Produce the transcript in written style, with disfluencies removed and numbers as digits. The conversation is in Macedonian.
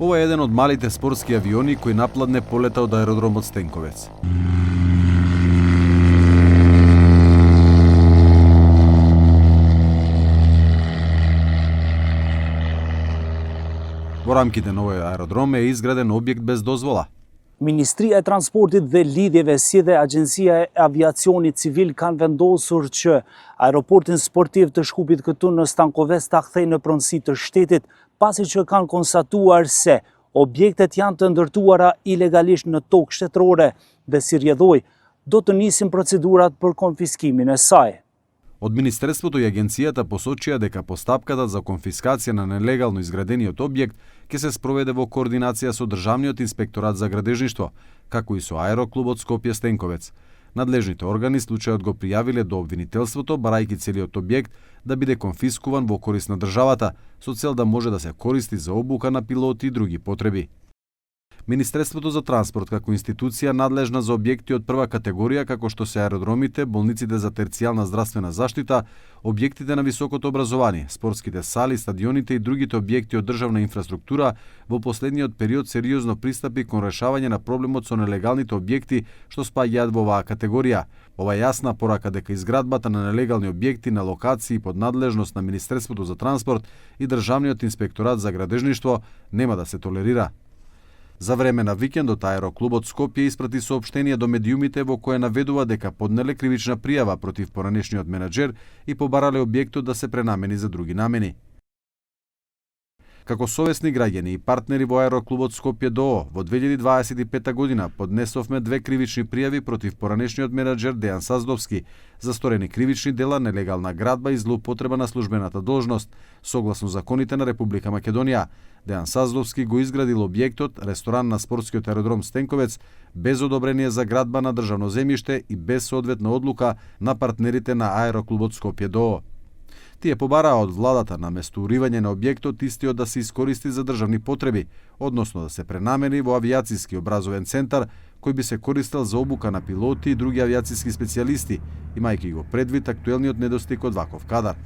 Ова е еден од малите спортски авиони кој напладне полета од аеродромот Стенковец. Во рамките на овој аеродром е изграден објект без дозвола. Ministria e Transportit dhe Lidhjeve si dhe Agjencia e Aviacionit Civil kanë vendosur që aeroportin sportiv të Shkupit këtu në Stankovec ta kthejnë në pronësi të shtetit, pasi që kanë konstatuar se objektet janë të ndërtuara ilegalisht në tokë shtetërore dhe si rrjedhoi do të nisin procedurat për konfiskimin e saj. Од Министерството и Агенцијата посочија дека постапката за конфискација на нелегално изградениот објект ќе се спроведе во координација со Државниот инспекторат за градежништво, како и со Аероклубот Скопје Стенковец. Надлежните органи случајот го пријавиле до обвинителството, барајќи целиот објект да биде конфискуван во корист на државата, со цел да може да се користи за обука на пилоти и други потреби. Министерството за транспорт како институција надлежна за објекти од прва категорија, како што се аеродромите, болниците за терцијална здравствена заштита, објектите на високото образование, спортските сали, стадионите и другите објекти од државна инфраструктура, во последниот период сериозно пристапи кон решавање на проблемот со нелегалните објекти што спаѓаат во оваа категорија. Ова јасна порака дека изградбата на нелегални објекти на локации под надлежност на Министерството за транспорт и Државниот инспекторат за градежништво нема да се толерира. За време на викендот Аероклубот Скопје испрати соопштение до медиумите во кое наведува дека поднеле кривична пријава против поранешниот менаџер и побарале објектот да се пренамени за други намени. Како совесни граѓани и партнери во Аероклубот Скопје ДОО, во 2025 година поднесовме 2 кривични пријави против поранешниот менаџер Дејан Саздовски за сторени кривични дела, нелегална градба и злоупотреба на службената должност, согласно законите на Република Македонија. Дејан Саздовски го изградил објектот, ресторан на спортскиот аеродром Стенковец, без одобрение за градба на државно земјиште и без соодветна одлука на партнерите на Аероклубот Скопје ДОО. Тие побараа од владата на место уривање на објектот истиот да се искористи за државни потреби, односно да се пренамени во авиацијски образовен центар кој би се користел за обука на пилоти и други авиацијски специјалисти, имајќи го предвид актуелниот недостиг од ваков кадар.